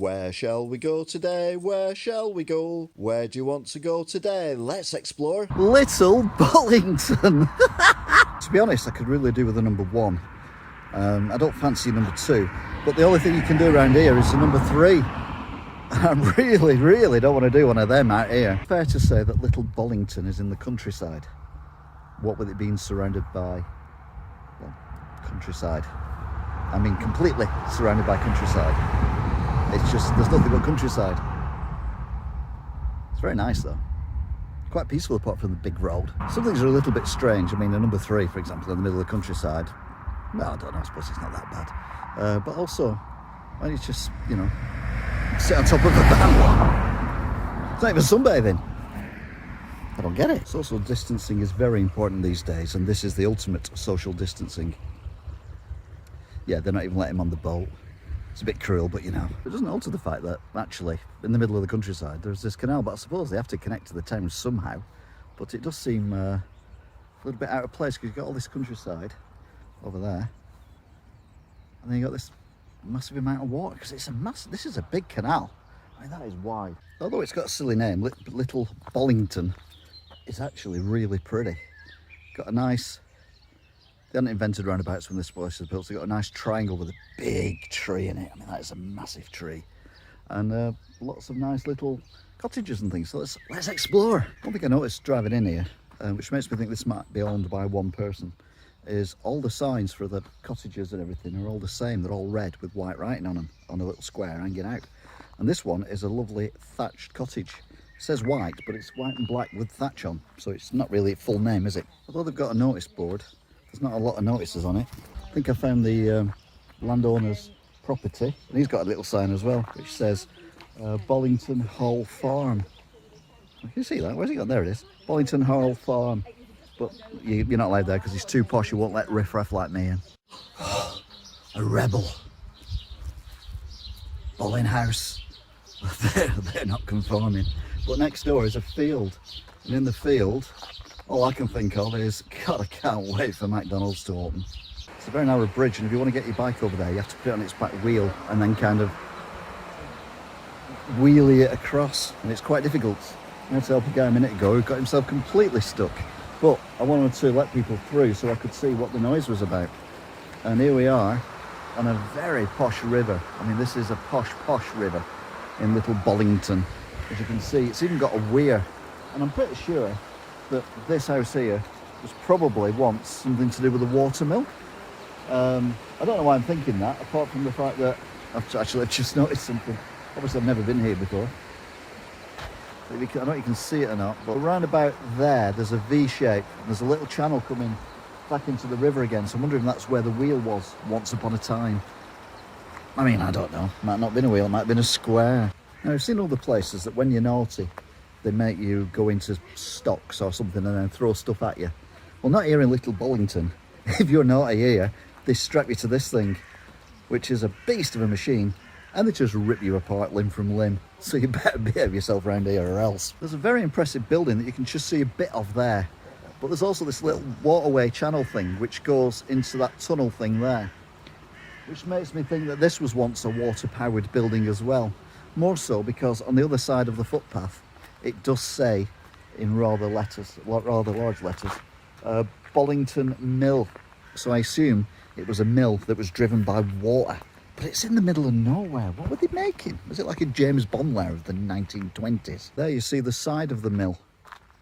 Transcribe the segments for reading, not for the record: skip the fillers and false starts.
Where shall we go today? Where shall we go? Where do you want to go today? Let's explore Little Bollington. To be honest, I could really do with the number 1. I don't fancy number 2, but the only thing you can do around here is the number 3. I really don't want to do one of them out here. Fair to say that Little Bollington is in the countryside. What with it being surrounded by, well, countryside. I mean completely surrounded by countryside. It's just, there's nothing but countryside. It's very nice though. Quite peaceful apart from the big road. Some things are a little bit strange. I mean, a number 3, for example, in the middle of the countryside. Well, I don't know, I suppose it's not that bad. But also, when you just, you know, sit on top of a van. It's not even sunbathing. I don't get it. Social distancing is very important these days, and this is the ultimate social distancing. Yeah, they're not even letting him on the boat. It's a bit cruel, but you know. It doesn't alter the fact that, actually, in the middle of the countryside, there's this canal, but I suppose they have to connect to the town somehow. But it does seem a little bit out of place, because you've got all this countryside over there, and then you've got this massive amount of water, because it's a massive, this is a big canal. I mean, that is wide. Although it's got a silly name, Little Bollington, it's actually really pretty. Got a nice, they hadn't invented roundabouts when this place was built, so they've got a nice triangle with a big tree in it. I mean, that is a massive tree. And lots of nice little cottages and things. So let's explore. One thing I noticed driving in here, which makes me think this might be owned by one person, is all the signs for the cottages and everything are all the same. They're all red with white writing on them, on a little square hanging out. And this one is a lovely thatched cottage. It says white, but it's white and black with thatch on, so it's not really a full name, is it? Although they've got a notice board, there's not a lot of notices on it. I think I found the landowner's property, and he's got a little sign as well, which says Bollington Hall Farm. You can see that. Where's he got? There it is. Bollington Hall Farm. But you're not allowed there because he's too posh. You won't let riffraff like me in. A rebel. Bolling house. They're not conforming. But next door is a field. And in the field, all I can think of is, God, I can't wait for McDonald's to open. It's a very narrow bridge, and if you want to get your bike over there, you have to put it on its back wheel and then kind of wheelie it across. And it's quite difficult. I had to help a guy a minute ago who got himself completely stuck. But I wanted to let people through so I could see what the noise was about. And here we are on a very posh river. I mean, this is a posh river in Little Bollington. As you can see, it's even got a weir. And I'm pretty sure that this house here was probably once something to do with a watermill. I don't know why I'm thinking that, apart from the fact that I've just noticed something. Obviously, I've never been here before. I don't know if you can see it or not, but around about there's a V shape. And there's a little channel coming back into the river again, so I'm wondering if that's where the wheel was once upon a time. I mean, I don't know. Might not have been a wheel, it might have been a square. Now, I've seen all the places that when you're naughty, they make you go into stocks or something and then throw stuff at you. Well, not here in Little Bollington. If you're naughty here, they strap you to this thing, which is a beast of a machine, and they just rip you apart limb from limb. So you better behave yourself around here or else. There's a very impressive building that you can just see a bit of there. But there's also this little waterway channel thing which goes into that tunnel thing there. Which makes me think that this was once a water-powered building as well. More so because on the other side of the footpath, it does say in rather large letters, Bollington Mill. So I assume it was a mill that was driven by water. But it's in the middle of nowhere. What were they making? Was it like a James Bond lair of the 1920s? There you see the side of the mill,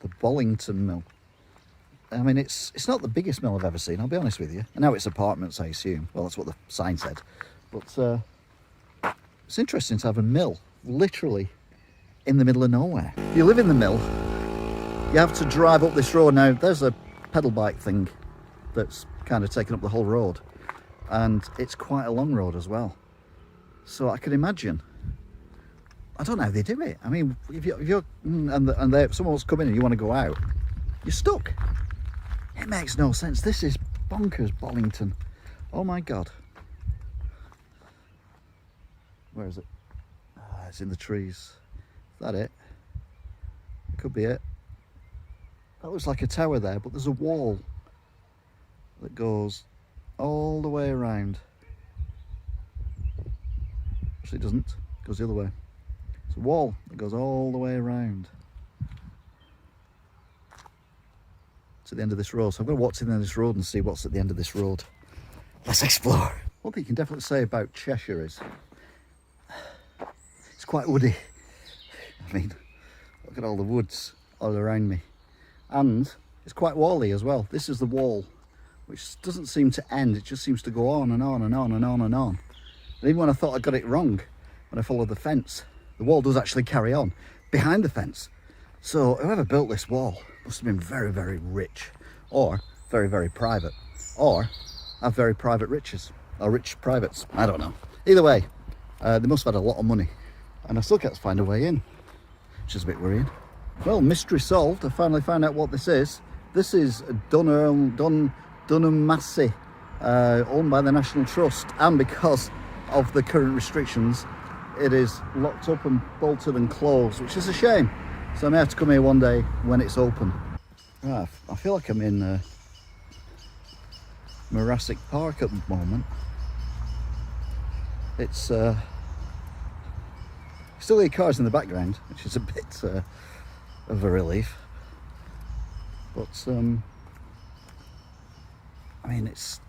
the Bollington Mill. I mean, it's not the biggest mill I've ever seen, I'll be honest with you. I know it's apartments, I assume. Well, that's what the sign said. But it's interesting to have a mill, literally, in the middle of nowhere. If you live in the mill, you have to drive up this road. Now, there's a pedal bike thing that's kind of taken up the whole road. And it's quite a long road as well. So I can imagine, I don't know how they do it. I mean, if you're and someone's coming and you want to go out, you're stuck. It makes no sense. This is bonkers, Bollington. Oh my God. Where is it? It's in the trees. Is that it? Could be it. That looks like a tower there, but there's a wall that goes all the way around. Actually, it doesn't. Goes the other way. It's a wall that goes all the way around to the end of this road. So I'm going to walk to the end of this road and see what's at the end of this road. Let's explore. One thing you can definitely say about Cheshire is it's quite woody. I mean, look at all the woods all around me. And it's quite wally as well. This is the wall, which doesn't seem to end. It just seems to go on and on and on and on and on. And even when I thought I got it wrong, when I followed the fence, the wall does actually carry on behind the fence. So whoever built this wall must have been very, very rich, or very, very private, or have very private riches, or rich privates. I don't know. Either way, they must have had a lot of money. And I still can't find a way in, which is a bit worrying. Well, mystery solved. I finally found out what this is. This is Dunham Massey, owned by the National Trust, and because of the current restrictions, it is locked up and bolted and closed, which is a shame. So I may have to come here one day when it's open. Right, I feel like I'm in Jurassic Park at the moment. It's still hear cars in the background, which is a bit of a relief. But I mean, it's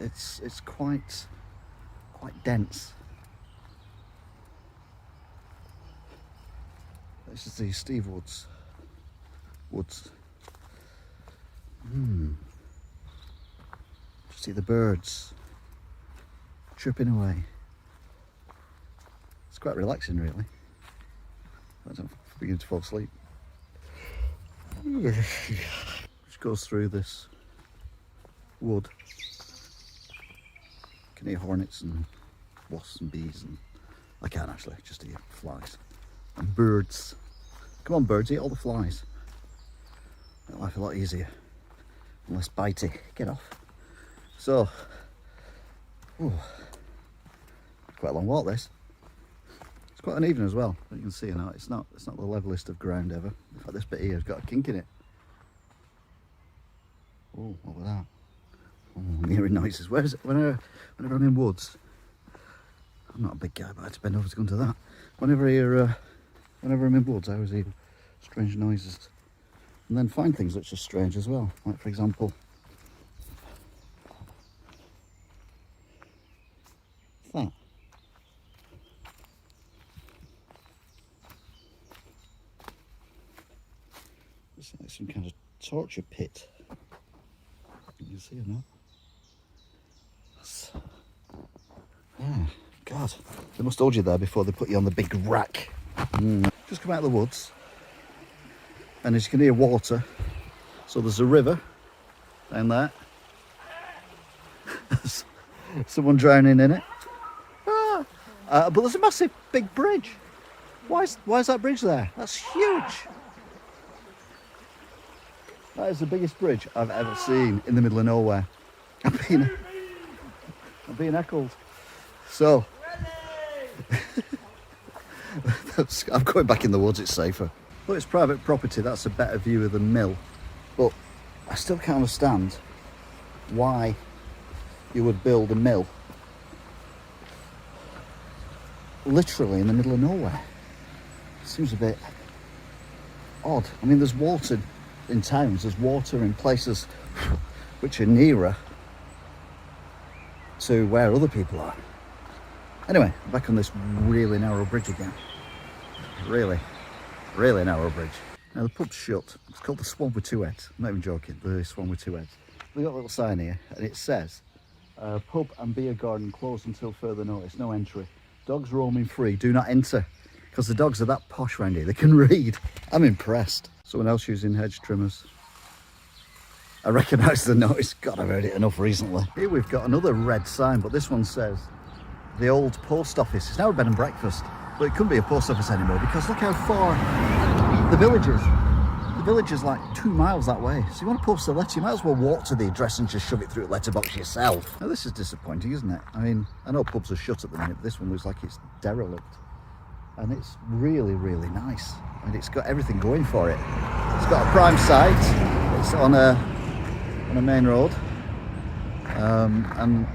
quite dense. This is the Steve Woods. See the birds chirping away. It's quite relaxing, really. I don't begin to fall asleep. Which goes through this wood. You can hear hornets and wasps and bees, and I can't actually, just hear flies and birds. Come on, birds, eat all the flies. Make life a lot easier and less bitey. Get off. So, quite a long walk this. It's quite uneven as well. You can see now it's not the levelest of ground ever. In fact, this bit here has got a kink in it. Oh, what was that? Oh, I'm hearing noises. Where is it? Whenever I'm in woods, I'm not a big guy, but I had to bend over to go into that. Whenever I'm in woods, I always hear strange noises, and then find things which are strange as well. Like, for example, that. It's like some kind of torture pit. You can see or not? Yeah, God. They must hold you there before they put you on the big rack. Just come out of the woods, and as you can hear water, so there's a river down there. Someone drowning in it. But there's a massive big bridge. Why is that bridge there? That's huge. That is the biggest bridge I've ever seen in the middle of nowhere. I'm being heckled. So I'm going back in the woods, it's safer. But it's private property, that's a better view of the mill. But I still can't understand why you would build a mill literally in the middle of nowhere. It seems a bit odd. I mean, there's water in towns, there's water in places which are nearer to where other people are. Anyway, back on this really narrow bridge again. Really narrow bridge. Now the pub's shut. It's called the Swan with Two Heads. I'm not even joking, the Swan with Two Heads. We've got a little sign here, and it says, pub and beer garden closed until further notice, no entry. Dogs roaming free, do not enter. Because the dogs are that posh round here, they can read. I'm impressed. Someone else using hedge trimmers. I recognise the notice. God, I've heard it enough recently. Here we've got another red sign, but this one says the old post office. It's now a bed and breakfast, but it couldn't be a post office anymore because look how far the village is. The village is like 2 miles that way. So you want to post a letter, you might as well walk to the address and just shove it through a letterbox yourself. Now this is disappointing, isn't it? I mean, I know pubs are shut at the minute, but this one looks like it's derelict. And it's really nice. And it's got everything going for it. It's got a prime site. It's on a main road. And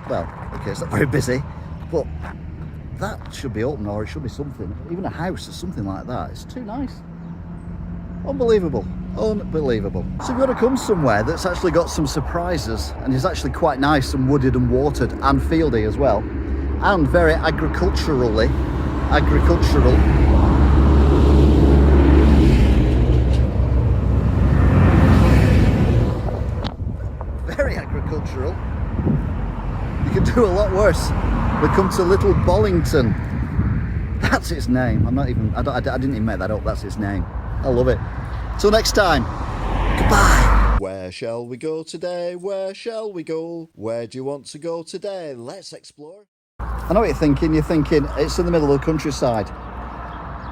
well, okay, it's not very busy, but that should be open, or it should be something, even a house or something like that. It's too nice. Unbelievable. Unbelievable. So you've got to come somewhere that's actually got some surprises and is actually quite nice and wooded and watered and fieldy as well, and very agricultural. Very agricultural. You could do a lot worse. We come to Little Bollington. That's its name. I didn't even make that up. That's its name. I love it. Till next time. Goodbye. Where shall we go today? Where shall we go? Where do you want to go today? Let's explore. I know what you're thinking. You're thinking it's in the middle of the countryside.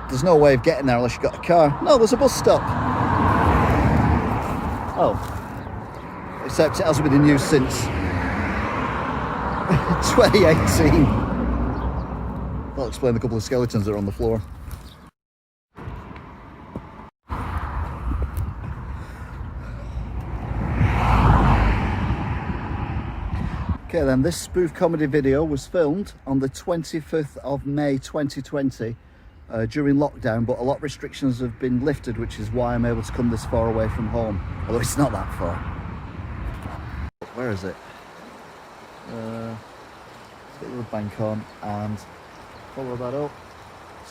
There's no way of getting there unless you've got a car. No, there's a bus stop. Oh. Except it hasn't been in use since 2018. That'll explain the couple of skeletons that are on the floor. Okay then, this spoof comedy video was filmed on the 25th of May 2020 during lockdown, but a lot of restrictions have been lifted, which is why I'm able to come this far away from home. Although it's not that far. Where is it? Let's get the bank on and follow that up.